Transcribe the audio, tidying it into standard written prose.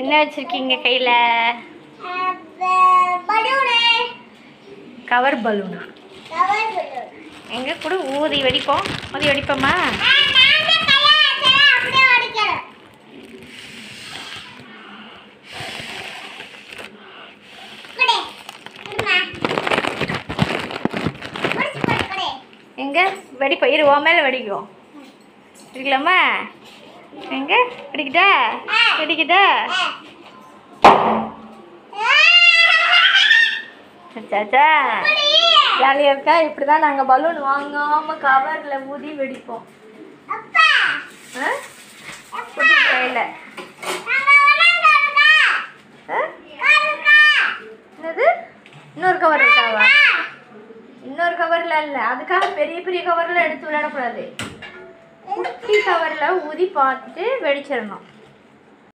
என்ன வச்சிருக்கீங்க கையில? கவர் பலூனா? எங்க கூட ஊதி வெடிப்போம். ஊதி வெடிப்போமா? எங்க வெடிப்போம். இரு, உன் மேலே வெடிக்கும். வெடிக்கலாமா? எங்க வெடிக்கிட்டா? வெடிக்கிட்டா? சாச்சா ஜாலியாக இருக்கா? இப்படி தான் நாங்கள் பலூன் வாங்காமல் கவரில் ஊதி வெடிப்போம். கையில் என்னது? இன்னொரு கவர் இருக்காவா? இன்னொரு கவரில் இல்லை, அதுக்காக பெரிய பெரிய கவரில் எடுத்து விளையாடக்கூடாது. குட்டி கவரில் ஊதி பார்த்துட்டு வெடிச்சிடணும்.